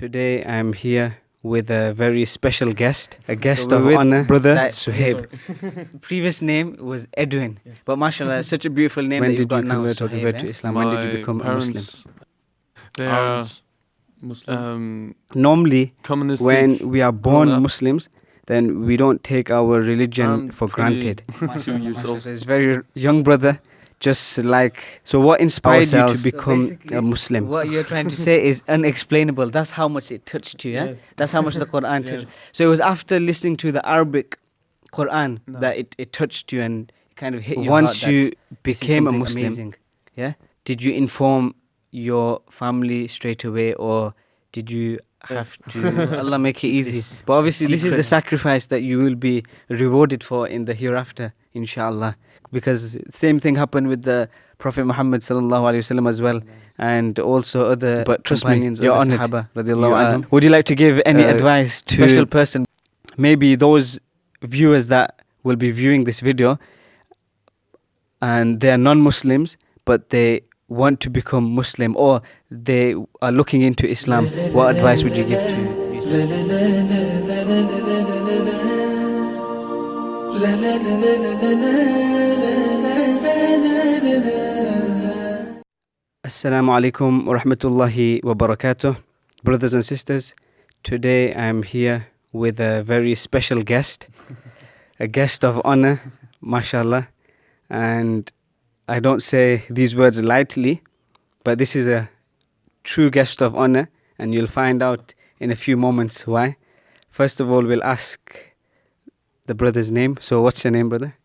Today I'm here with a very special guest, a guest of honor, brother Suhaib. Previous name was Edwin, but mashallah, such a beautiful name. When did you convert or revert to Islam? When did you become a Muslim? They are Muslim. Normally, when we are born Muslims, then we don't take our religion for granted. 2 years old. So it's very young brother. Just like, so what inspired you to become a Muslim? What you're trying to say is unexplainable. That's how much it touched you, yeah? Yes. That's how much the Qur'an touched. So it was after listening to the Arabic Qur'an that it touched you and kind of hit your heart. Once you became a Muslim, amazing, yeah? Did you inform your family straight away, or did you have to, Allah make it easy? But obviously this is the sacrifice that you will be rewarded for in the hereafter, inshallah. Because same thing happened with the Prophet Muhammad sallallahu alaihi wasallam as well, and also other companions, you're honored. Sahaba, radiallahu anhum. Would you like to give any advice to special person, maybe those viewers that will be viewing this video and they are non-Muslims but they want to become Muslim, or they are looking into Islam? What advice would you give to Assalamu alaikum wa rahmatullahi wa barakatuh. Brothers and sisters, today I'm here with a very special guest, a guest of honor, mashallah. And I don't say these words lightly, but this is a true guest of honor, and you'll find out in a few moments why. First of all, we'll ask the brother's name. So what's your name, brother?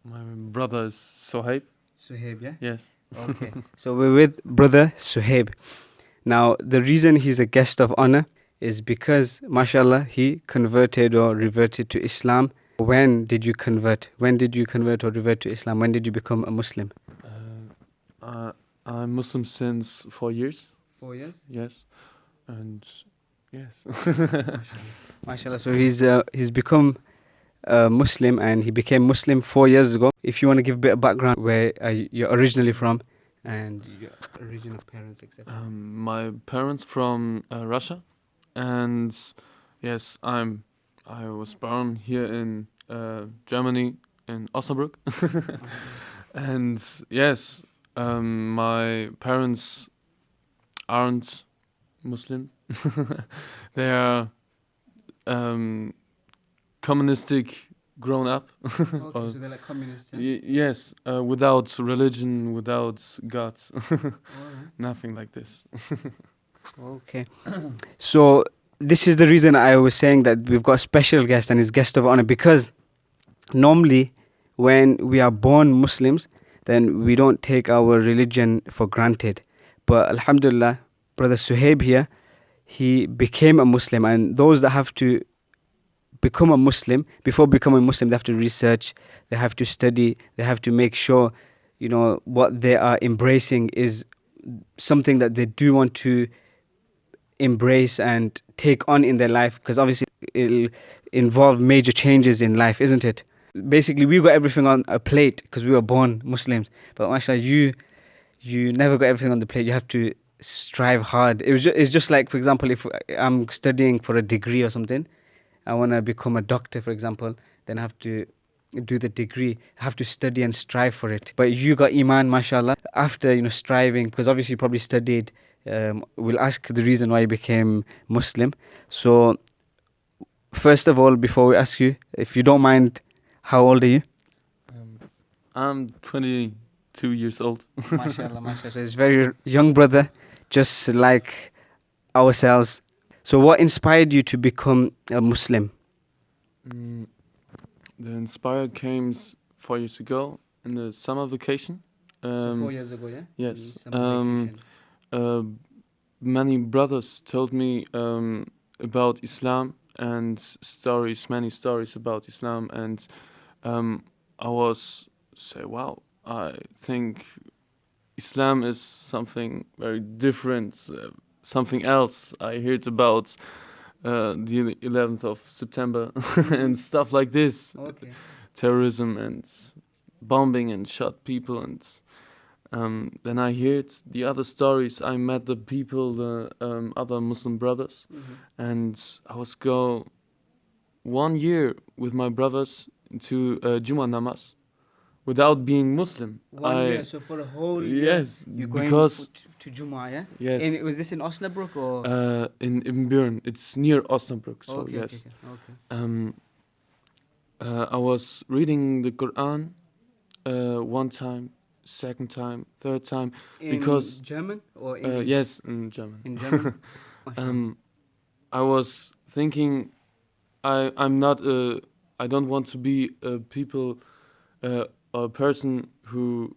My brother is Suhaib. Suhaib, yeah? Yes. Okay. So we're with brother Suhaib. Now, the reason he's a guest of honor is because, mashallah, he converted or reverted to Islam. When did you convert? When did you convert or revert to Islam? When did you become a Muslim? I'm Muslim since 4 years. 4 years? Yes. And yes. MashaAllah. So he's become a Muslim, and he became Muslim 4 years ago. If you want to give a bit of background, where you're originally from and your original parents, etc. My parents from Russia, and yes, I was born here in Germany, in Osnabrück. And yes, my parents aren't Muslim. They are communistic grown up. Okay, so they're like communists. Yeah? Yes, without religion, without God. Right. Nothing like this. Okay. So this is the reason I was saying that we've got a special guest, and he's guest of honor, because normally when we are born Muslims, then we don't take our religion for granted. But alhamdulillah, brother Suhaib here, he became a Muslim, and those that have to become a Muslim, before becoming a Muslim, they have to research, they have to study, they have to make sure, what they are embracing is something that they do want to embrace and take on in their life, because obviously it'll involve major changes in life, isn't it? Basically, we got everything on a plate because we were born Muslims, but mashallah, you never got everything on the plate. You have to strive hard. It's just like, for example, if I'm studying for a degree or something, I want to become a doctor, for example, then I have to do the degree, I have to study and strive for it. But you got Iman, mashallah, after striving, because obviously you probably studied. We'll ask the reason why you became Muslim. So first of all, before we ask you, if you don't mind, how old are you? I'm 22 years old. Mashallah, mashallah. So it's very young brother, just like ourselves. So what inspired you to become a Muslim? The inspire came 4 years ago in the summer vacation. So 4 years ago, yeah? Yes. Summer vacation. Many brothers told me about Islam and many stories about Islam, and I was wow, I think Islam is something very different, something else. I heard about the 11th of September and stuff like this, Okay. terrorism and bombing and shot people, and Then I heard the other stories. I met the people, the other Muslim brothers, and I was go 1 year with my brothers to Jummah namaz without being Muslim. 1 year, so for a whole year, Yes, you're going because to Jummah, yeah? yes, Was this in Osnabrück or? in Bern, it's near Osnabrück. So Okay, yes, okay. I was reading the Quran one time, second time, third time, In because German or English? yes, in German. In German? Mashallah. I was thinking, I'm not I don't want to be a people or a person who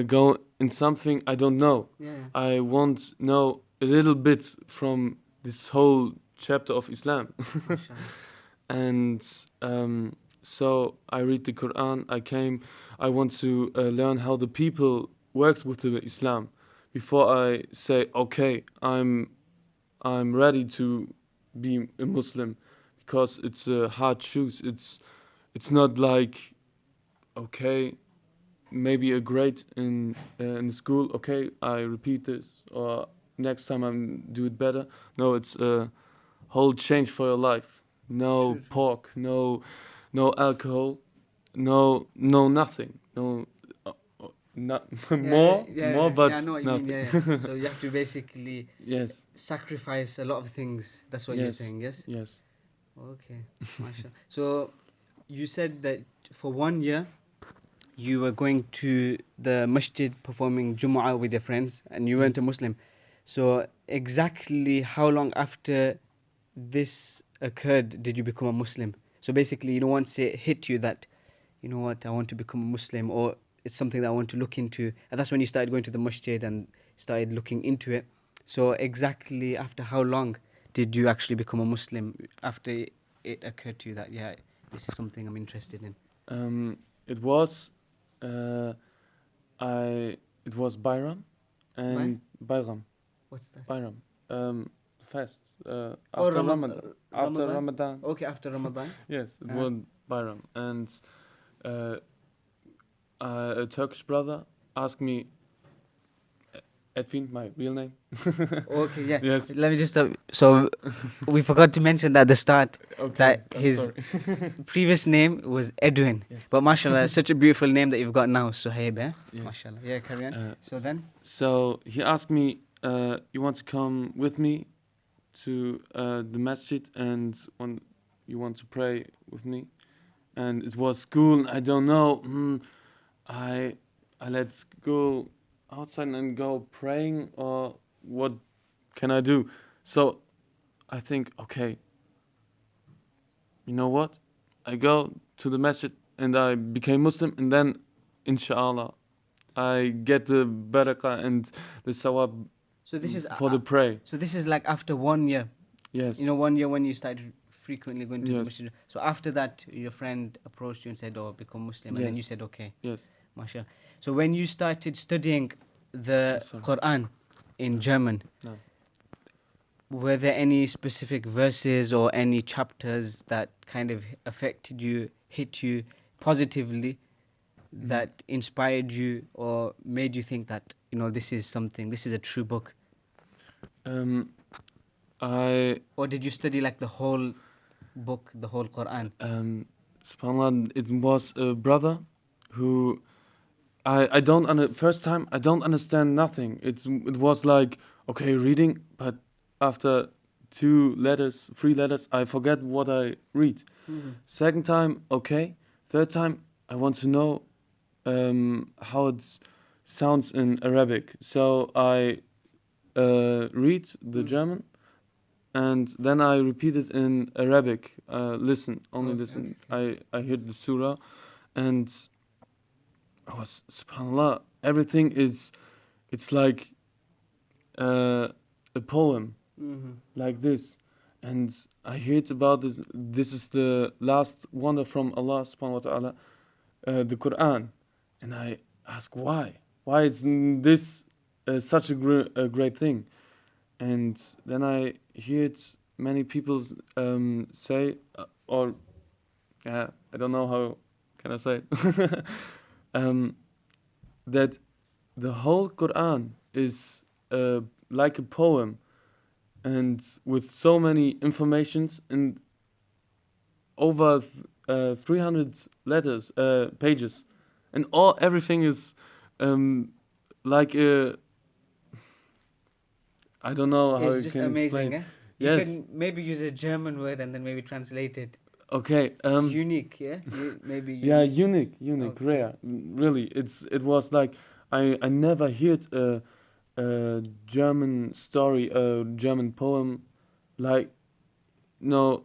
go in something I don't know. Yeah. I want to know a little bit from this whole chapter of Islam. Mashallah. And so I read the Quran. I want to learn how the people works with the Islam before I say, okay, I'm ready to be a Muslim, because it's a hard choose. It's not like, okay, maybe a grade in school. Okay, I repeat this, or next time I'm do it better. No, it's a whole change for your life. No True. pork, no alcohol, no nothing, no not more, but I know what you nothing. mean. Yeah. So you have to basically Yes, sacrifice a lot of things. That's what you're yes, saying, yes? yes, Okay, mashallah. So you said that for 1 year you were going to the masjid performing Jumu'ah with your friends and you weren't a Yes. Muslim. So exactly how long after this occurred did you become a Muslim? So basically, once it hit you that, you know what, I want to become a Muslim, or it's something that I want to look into, and that's when you started going to the masjid and started looking into it. So exactly after how long did you actually become a Muslim, after it occurred to you that, yeah, this is something I'm interested in? It was uh, it was Bayram and Bayram. What's that? Bayram. Fast. Oh, After After Ramadan? Ramadan. Okay, after Ramadan. Yes, it Uh, was Bayram. And uh, a Turkish brother asked me, Edwin, my real name. Okay, yeah. Yes. Let me just. So we forgot to mention that at the start Okay, that I'm his sorry. previous name was Edwin. Yes. But mashallah, such a beautiful name that you've got now, Suhaib, eh? Yes. Mashallah. Yeah, carry on. So then? So he asked me, you want to come with me to the masjid, and you want to pray with me? And it was school. I don't know. I let go outside and go praying, or what can I do? So I think, okay, you know what? I go to the masjid and I became Muslim, and then inshallah I get the barakah and the sawab So this is for the pray. so this is like after 1 year. Yes. 1 year when you started frequently going to the Yes. masjid. So after that, your friend approached you and said, "Oh, become Muslim," and then you Yes. said, "Okay." Yes. Mashallah. So when you started studying the Sorry. Quran in No. German, No. were there any specific verses or any chapters that kind of affected you, hit you positively, that inspired you or made you think that, this is a true book? I Or did you study like the whole book, the whole Quran? subhanallah, it was a brother who I don't first time I don't understand nothing. It was like, okay, reading, but after 2 letters, 3 letters, I forget what I read. Second time, okay. Third time, I want to know how it sounds in Arabic. So I read the German, and then I repeat it in Arabic. Listen, only Okay, listen. okay. I heard the surah, and I was, subhanallah, everything it's like a poem, like this. And I heard about this. This is the last wonder from Allah subhanahu wa ta'ala, the Quran. And I ask why? Why is this such a great thing? And then I heard many people say, or I don't know how can I say it, that the whole Quran is like a poem, and with so many informations and over 300 letters, pages, and everything is like a, I don't know how It's you just can amazing, explain. eh? You Yes. can maybe use a German word and then maybe translate it. Okay. Unique, yeah? Maybe Yeah, unique. unique, Okay. rare. Really, it was like I never heard a German story, a German poem, like no,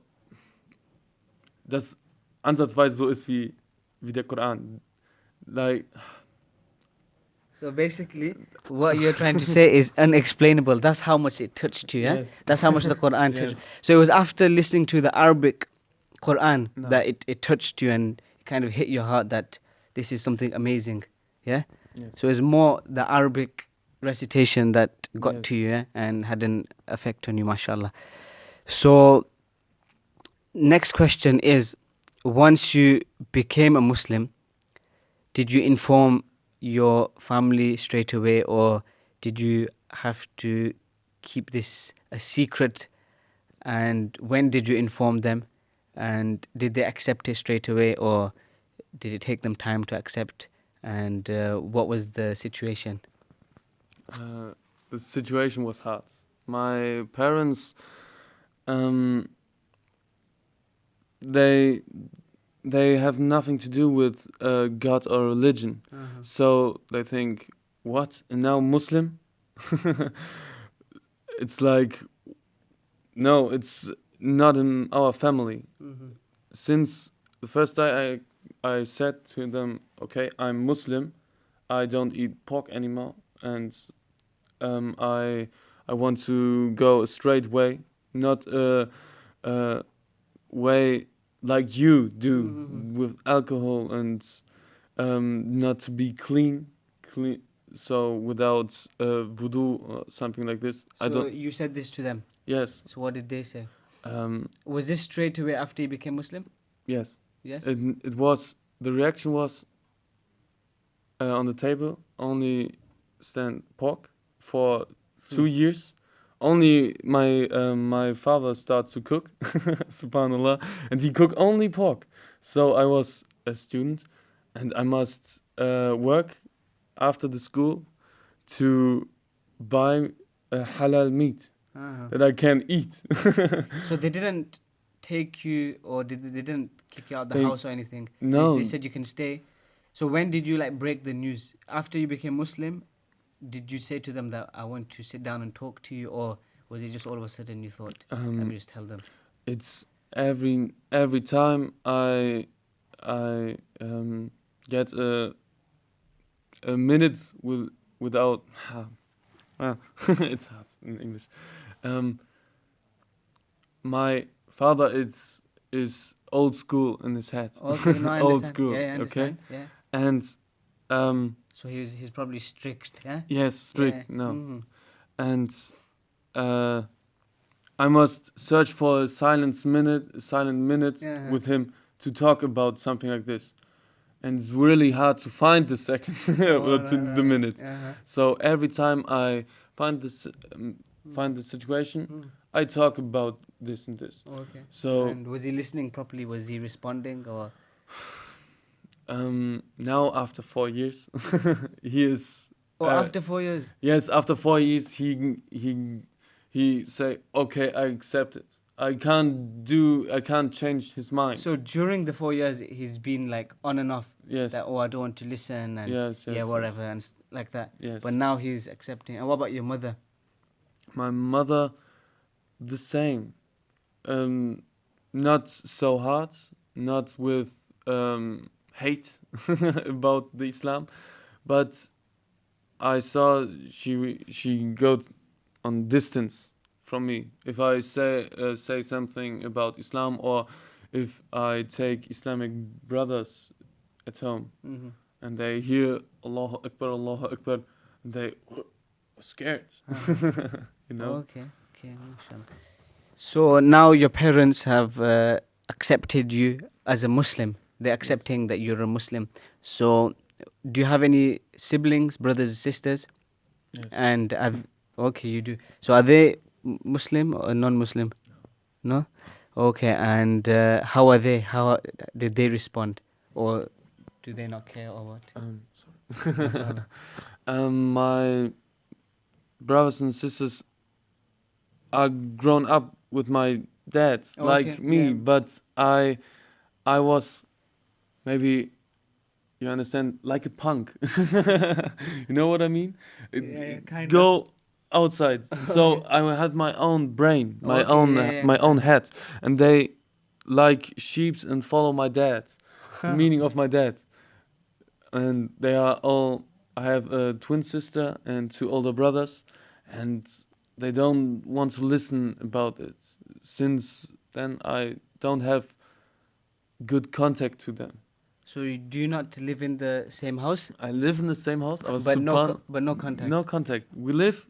das ansatzweise so ist wie der Koran. Like So basically, what you're trying to say is unexplainable. That's how much it touched you, yeah? yes, That's how much the Quran touched. yes, So it was after listening to the Arabic Quran No. that it touched you and kind of hit your heart that this is something amazing, yeah? yes. So it's more the Arabic recitation that got to Yes. you, yeah? And had an effect on you, mashallah. So next question is, once you became a Muslim, did you inform your family straight away, or did you have to keep this a secret? And when did you inform them? And did they accept it straight away, or did it take them time to accept? And what was the situation? The situation was hard. My parents, um, they they have nothing to do with God or religion. So they think, what? And now Muslim? It's like, no, it's not in our family. Since the first day I said to them, okay, I'm Muslim, I don't eat pork anymore, and I want to go a straight way, not a way like you do with alcohol, and not to be clean, so without voodoo or something like this. I So don't. you said this to them. Yes. So what did they say? Um, Was this straight away after you became Muslim? yes. Yes. It was, the reaction was on the table only stand pork for 2 years. Only my father started to cook, subhanallah, and he cooked only pork. So I was a student, and I must work after the school to buy halal meat that I can eat. So they didn't take you, or they didn't kick you out the They- house or anything? No. They said you can stay. So when did you like break the news? After you became Muslim, did you say to them that I want to sit down and talk to you, or was it just all of a sudden you thought, let me just tell them? It's every time I get a minute without well, it's hard in English. My father is old school in his head. Okay, no, I Old understand. school, Yeah, I okay? understand. Yeah. And So he's probably strict, yeah? yes, strict, Yeah. no. Mhm. And I must search for a silent minute Yeah. with him to talk about something like this. And it's really hard to find the second or the minute. Uh-huh. So every time I find find the situation, I talk about this and this. Okay. So And was he listening properly? Was he responding, or? now after 4 years, he is. Oh, after 4 years. Yes, after 4 years, he say, okay, I accept it. I can't change his mind. So during the 4 years, he's been like on and off. Yes. That, oh, I don't want to listen, and Yes, yeah, yes, whatever, and like that. Yes. But now he's accepting. And what about your mother? My mother, the same. Not so hard, not with hate about the Islam, but I saw she go on distance from me. If I say something about Islam, or if I take Islamic brothers at home, and they hear Allahu Akbar, they scared. You know. Okay, mashallah. So now your parents have accepted you as a Muslim. They're accepting that you're a Muslim. So Do you have any siblings, brothers and sisters? Yes. And okay, you do. So are they Muslim or non-Muslim? No? Okay, and how are they? How did they respond? Or do they not care or what? Sorry. My brothers and sisters are grown up with my dad, like me, yeah. but I was maybe, you understand, like a punk. You know what I mean? Kind Go outside. So I had my own brain, my Okay, own yeah, my own head, and they like sheeps and follow my dad, the meaning of my dad. And they are all. I have a twin sister and two older brothers, and they don't want to listen about it. Since then, I don't have good contact to them. So do you not live in the same house? I live in the same house. I was But no contact. no contact. We live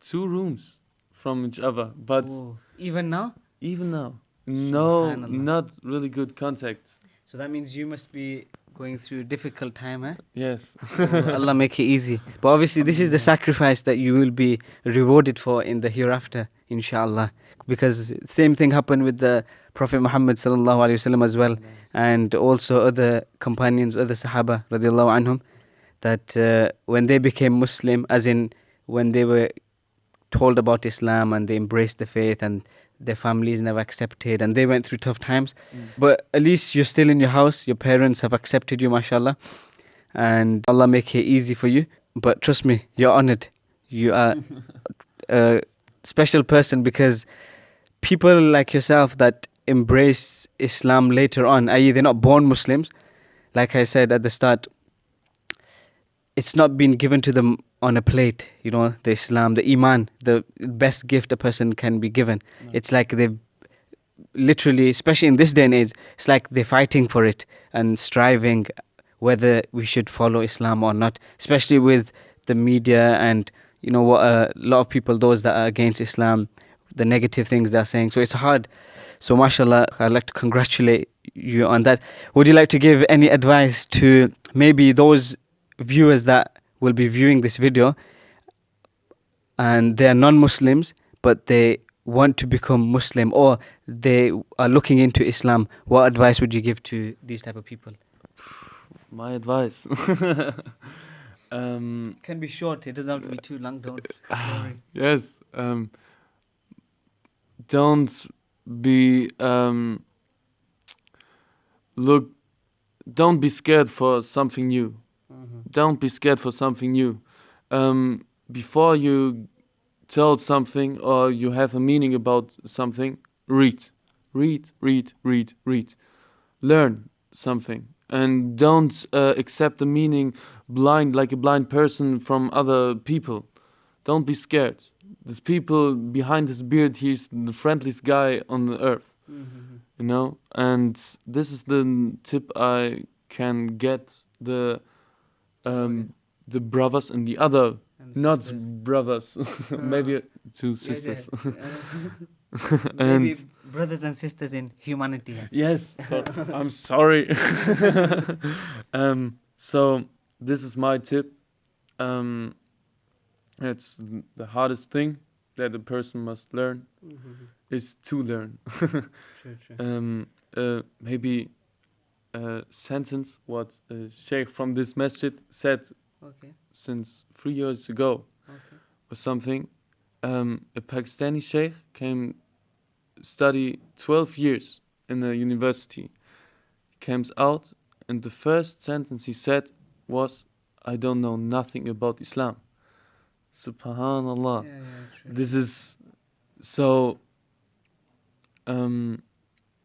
2 rooms from each other, but Oh, even now? even now, no, Subhanallah. not really good contact. So that means you must be going through a difficult time, eh? Yes. Oh, Allah make it easy. But obviously this is the sacrifice that you will be rewarded for in the hereafter, inshallah. Because same thing happened with the Prophet Muhammad sallallahu alaihi wasallam as well, and also other companions, other Sahaba radiallahu anhum, that when they became Muslim, as in when they were told about Islam and they embraced the faith and their families never accepted and they went through tough times. But at least you're still in your house, your parents have accepted you, mashallah, and Allah make it easy for you. But trust me, you're honored. You are a special person, because people like yourself that embrace Islam later on, i.e. they're not born Muslims, like I said at the start, it's not been given to them on a plate, the Islam, the Iman, the best gift a person can be given. No. It's like they've literally, especially in this day and age, it's like they're fighting for it and striving whether we should follow Islam or not, especially with the media and, what a lot of people, those that are against Islam, the negative things they're saying. So it's hard. So mashallah, I'd like to congratulate you on that. Would you like to give any advice to maybe those viewers that will be viewing this video and they are non-Muslims but they want to become Muslim, or they are looking into Islam? What advice would you give to these type of people? My advice. Can be short, it doesn't have to be too long, don't worry. Yes. Don't be don't be scared for something new. Don't be scared for something new. Before you tell something or you have a meaning about something, read. Learn something. And don't accept the meaning blind, like a blind person, from other people. Don't be scared. This people behind his beard, he's the friendliest guy on the earth. And this is the tip I can get the brothers and the other, And not sisters. brothers, maybe 2 sisters. Maybe And brothers and sisters in humanity. yes, I'm sorry. So this is my tip. It's the hardest thing that a person must learn is to learn. True. Maybe a sentence what a sheikh from this masjid said Okay. since 3 years ago or something. A Pakistani sheikh came study 12 years in a university. He comes out and the first sentence he said was, "I don't know nothing about Islam." Subhanallah. True. This is so.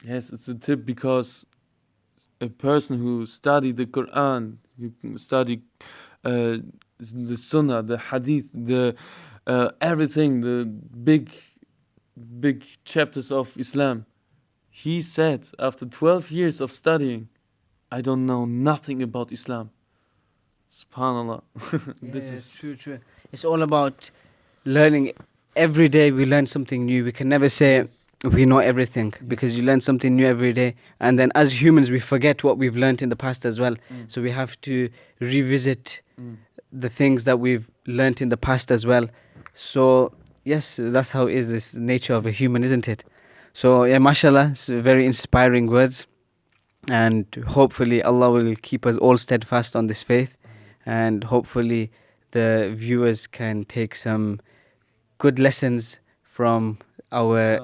Yes, it's a tip, because a person who studied the Qur'an, who studied the Sunnah, the Hadith, the everything, the big chapters of Islam, he said after 12 years of studying, "I don't know nothing about Islam." Subhanallah. This is true. It's all about learning. Every day we learn something new. We can never say, Yes. we know everything, because you learn something new every day. And then as humans, we forget what we've learned in the past as well. So we have to revisit the things that we've learnt in the past as well. So yes, that's how it is, this nature of a human, isn't it? So yeah, mashallah, it's very inspiring words, and hopefully Allah will keep us all steadfast on this faith, and hopefully the viewers can take some good lessons from our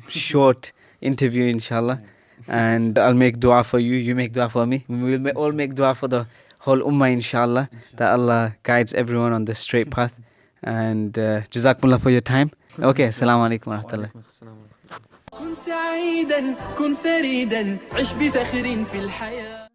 short interview, inshallah. And I'll make dua for you, you make dua for me, we'll all make dua for the whole ummah, inshallah, that Allah guides everyone on the straight path. And jazakumullah for your time. Okay, assalamu alaikum wa rahmatullah. كن سعيدا كن فريدا عش بفخر في الحياة.